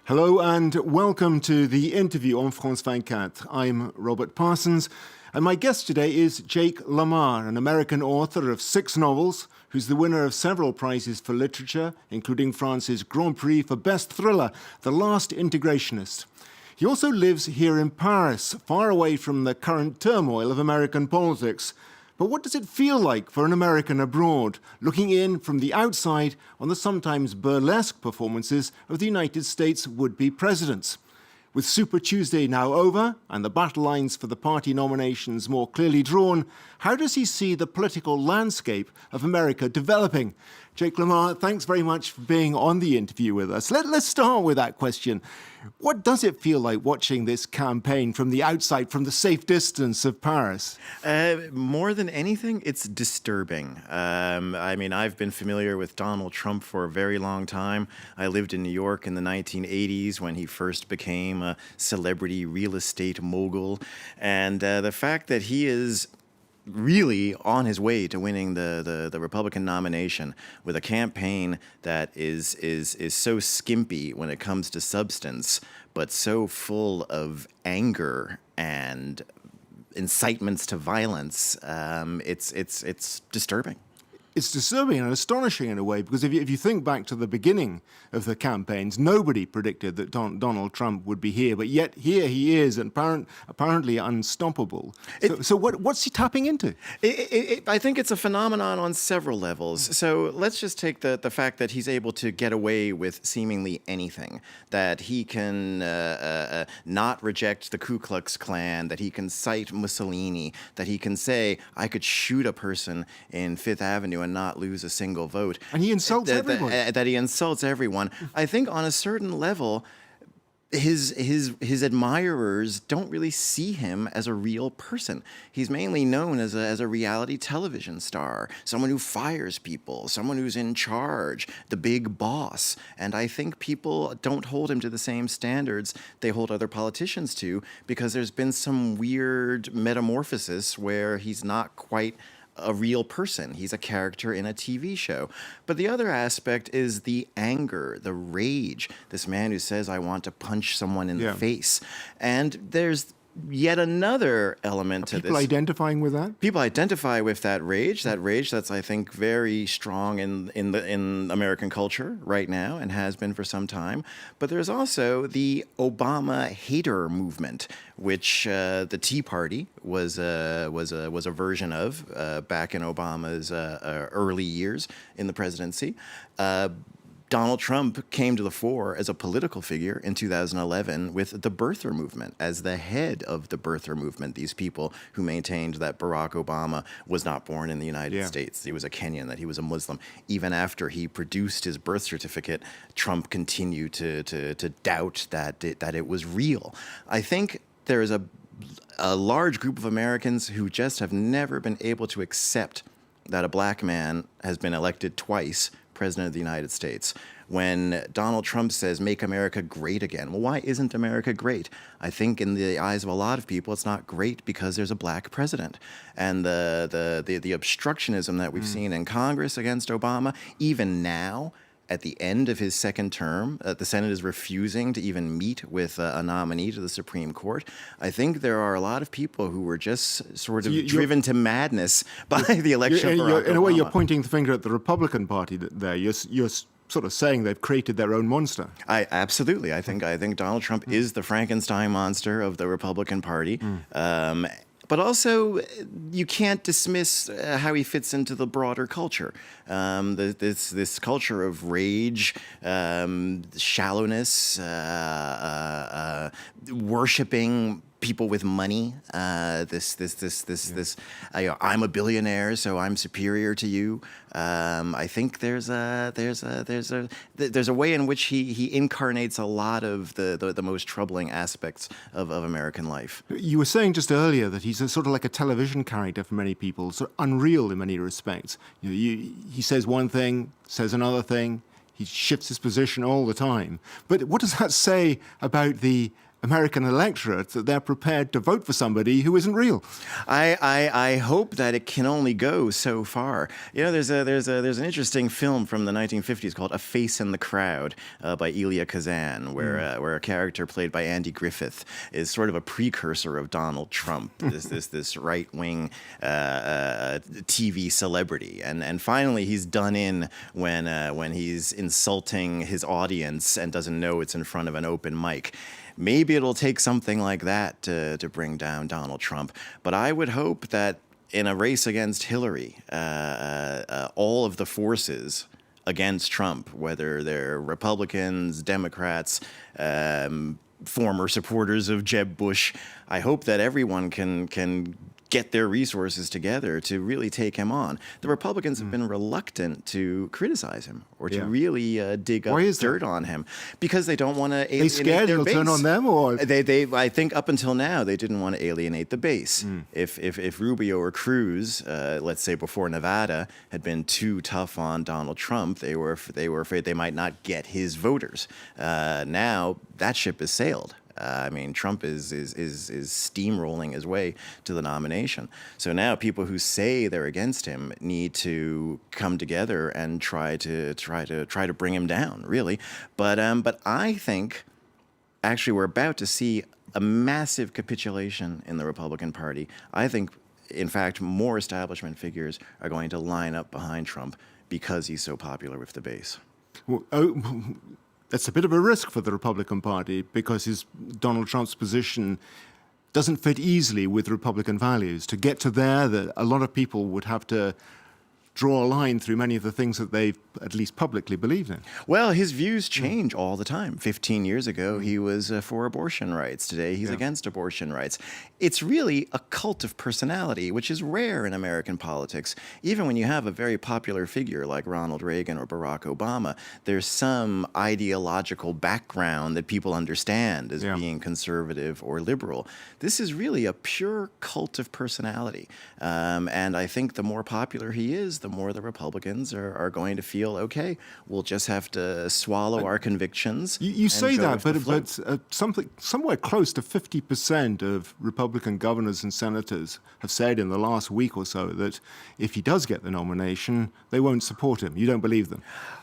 Hello and welcome to the interview on France 24. I'm Robert Parsons, and my guest today is Jake Lamar, an American author of 6 novels, who's the winner of several prizes for literature, including France's Grand Prix for Best Thriller, The Last Integrationist. He also lives here in Paris, far away from the current turmoil of American politics. But what does it feel like for an American abroad, looking in from the outside on the sometimes burlesque performances of the United States would-be presidents? With Super Tuesday now over and the battle lines for the party nominations more clearly drawn, how does he see the political landscape of America developing? Jake Lamar, thanks very much for being on the interview with us. Let's start with that question. What does it feel like watching this campaign from the outside, from the safe distance of Paris? More than anything, it's disturbing. I've been familiar with Donald Trump for a very long time. I lived in New York in the 1980s when he first became a celebrity real estate mogul. And the fact that he is really on his way to winning the Republican nomination with a campaign that is so skimpy when it comes to substance, but so full of anger and incitements to violence, it's disturbing. It's disturbing and astonishing in a way, because if you think back to the beginning of the campaigns, nobody predicted that Donald Trump would be here, but yet here he is, and apparently unstoppable. So what's he tapping into? I think it's a phenomenon on several levels. So let's just take the fact that he's able to get away with seemingly anything, that he can not reject the Ku Klux Klan, that he can cite Mussolini, that he can say, I could shoot a person in Fifth Avenue and not lose a single vote. And he insults everyone. That he insults everyone. I think on a certain level, his admirers don't really see him as a real person. He's mainly known as a reality television star, someone who fires people, someone who's in charge, the big boss. And I think people don't hold him to the same standards they hold other politicians to, because there's been some weird metamorphosis where he's not quite a real person. He's a character in a TV show. But the other aspect is the anger, the rage. This man who says, I want to punch someone in the face. And there's yet another element to this. People identifying with that? People identify with that rage that's, I think, very strong in American culture right now and has been for some time. But there's also the Obama hater movement, which the Tea Party was a version of back in Obama's early years in the presidency. Donald Trump came to the fore as a political figure in 2011 with the birther movement, as the head of the birther movement, these people who maintained that Barack Obama was not born in the United States. He was a Kenyan, that he was a Muslim. Even after he produced his birth certificate, Trump continued to doubt that it was real. I think there is a large group of Americans who just have never been able to accept that a black man has been elected twice President of the United States. When Donald Trump says, make America great again, well, why isn't America great? I think in the eyes of a lot of people, it's not great because there's a black president. And the obstructionism that we've seen in Congress against Obama, even now, at the end of his second term, the Senate is refusing to even meet with a nominee to the Supreme Court. I think there are a lot of people who were just sort of driven to madness by the election of Barack Obama. In a way, you're pointing the finger at the Republican Party there. You're sort of saying they've created their own monster. Absolutely. I think Donald Trump is the Frankenstein monster of the Republican Party. But also, you can't dismiss how he fits into the broader culture. This culture of rage, shallowness, worshiping people with money. I'm a billionaire, so I'm superior to you. I think there's a way in which he incarnates a lot of the most troubling aspects of American life. You were saying just earlier that he's sort of like a television character for many people, sort of unreal in many respects. He says one thing, says another thing. He shifts his position all the time. But what does that say about the American electorate that they're prepared to vote for somebody who isn't real. I hope that it can only go so far. You know, there's an interesting film from the 1950s called A Face in the Crowd by Elia Kazan, where a character played by Andy Griffith is sort of a precursor of Donald Trump, this right wing TV celebrity, and finally he's done in when he's insulting his audience and doesn't know it's in front of an open mic. Maybe it'll take something like that to bring down Donald Trump. But I would hope that in a race against Hillary, all of the forces against Trump, whether they're Republicans, Democrats, former supporters of Jeb Bush, I hope that everyone can get their resources together to really take him on. The Republicans have been reluctant to criticize him or to really dig up dirt on him because they don't want to alienate they scared their he'll base. turn on them, or I think up until now they didn't want to alienate the base. If Rubio or Cruz, let's say before Nevada, had been too tough on Donald Trump, they were afraid they might not get his voters. Now that ship has sailed. I mean, Trump is steamrolling his way to the nomination. So now people who say they're against him need to come together and try to bring him down, really. But I think actually we're about to see a massive capitulation in the Republican Party. I think, in fact, more establishment figures are going to line up behind Trump because he's so popular with the base. well, that's a bit of a risk for the Republican Party because Donald Trump's position doesn't fit easily with Republican values. To get to there, a lot of people would have to draw a line through many of the things that they at least publicly believed in. Well, his views change all the time. 15 years ago, he was for abortion rights. Today, he's against abortion rights. It's really a cult of personality, which is rare in American politics. Even when you have a very popular figure like Ronald Reagan or Barack Obama, there's some ideological background that people understand as being conservative or liberal. This is really a pure cult of personality. And I think the more popular he is, the more the Republicans are going to feel, okay, we'll just have to swallow our convictions. You say that, but somewhere close to 50% of Republican governors and senators have said in the last week or so that if he does get the nomination, they won't support him. You don't believe them?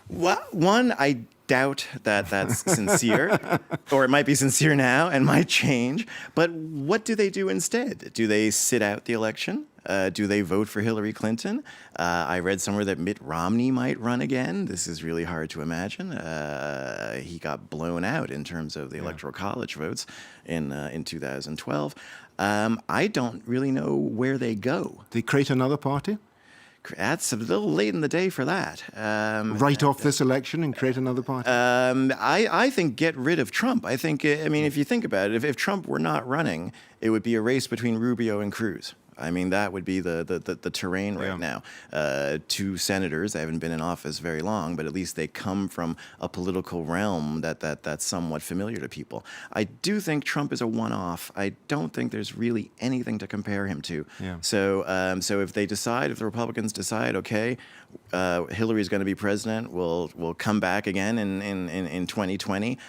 Well, one, I doubt that that's sincere, or it might be sincere now and might change. But what do they do instead? Do they sit out the election? Do they vote for Hillary Clinton? I read somewhere that Mitt Romney might run again. This is really hard to imagine. He got blown out in terms of the Electoral College votes in 2012. I don't really know where they go. They create another party? That's a little late in the day for that. Write off this election and create another party? I think get rid of Trump. I think, I mean, if you think about it, if Trump were not running, it would be a race between Rubio and Cruz. I mean, that would be the terrain right now. Two senators, they haven't been in office very long, but at least they come from a political realm that's somewhat familiar to people. I do think Trump is a one-off. I don't think there's really anything to compare him to. So if the Republicans decide, okay, Hillary's going to be president, we'll come back again in 2020.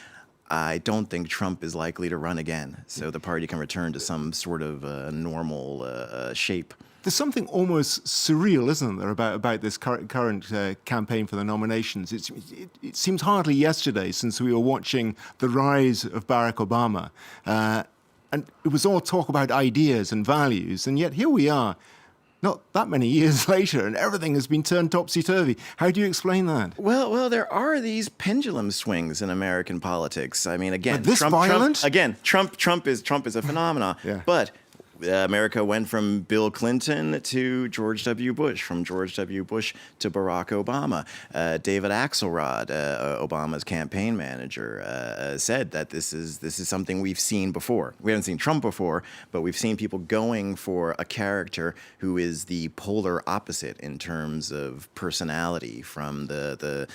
I don't think Trump is likely to run again, so the party can return to some sort of normal shape. There's something almost surreal, isn't there, about this current campaign for the nominations? It seems hardly yesterday since we were watching the rise of Barack Obama, and it was all talk about ideas and values, and yet here we are, not that many years later, and everything has been turned topsy-turvy. How do you explain that? Well, there are these pendulum swings in American politics. I mean, again, but this violent? Trump is a phenomenon. But America went from Bill Clinton to George W. Bush, from George W. Bush to Barack Obama. David Axelrod, Obama's campaign manager, said that this is something we've seen before. We haven't seen Trump before, but we've seen people going for a character who is the polar opposite in terms of personality from the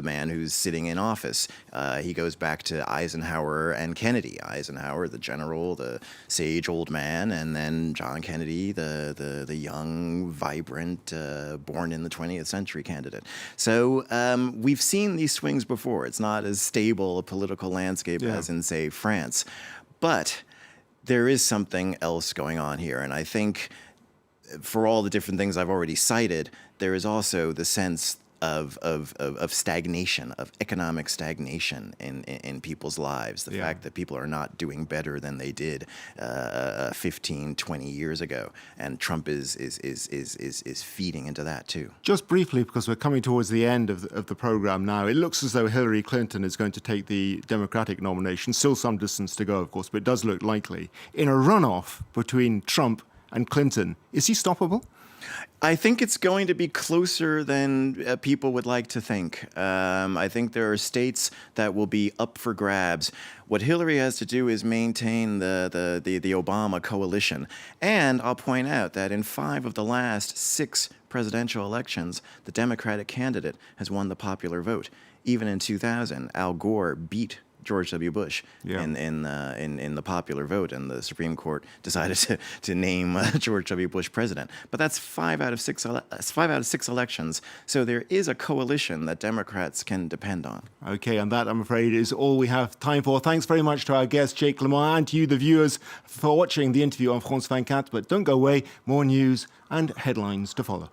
man who's sitting in office. He goes back to Eisenhower and Kennedy. Eisenhower, the general, the sage old man, and then John Kennedy, the young, vibrant, born in the 20th century candidate. So we've seen these swings before. It's not as stable a political landscape as in, say, France. But there is something else going on here. And I think for all the different things I've already cited, there is also the sense of stagnation, of economic stagnation in people's lives. The fact that people are not doing better than they did 15, 20 years ago. And Trump is feeding into that too. Just briefly, because we're coming towards the end of the program now, it looks as though Hillary Clinton is going to take the Democratic nomination. Still some distance to go, of course, but it does look likely. In a runoff between Trump and Clinton, is he stoppable? I think it's going to be closer than people would like to think. I think there are states that will be up for grabs. What Hillary has to do is maintain the Obama coalition. And I'll point out that in 5 of the last 6 presidential elections, the Democratic candidate has won the popular vote. Even in 2000, Al Gore beat George W. Bush in the popular vote, and the Supreme Court decided to name George W. Bush president. But that's 5 out of 6 elections. So there is a coalition that Democrats can depend on. Okay, and that, I'm afraid, is all we have time for. Thanks very much to our guest, Jake Lamar, and to you, the viewers, for watching the interview on France 24. But don't go away, more news and headlines to follow.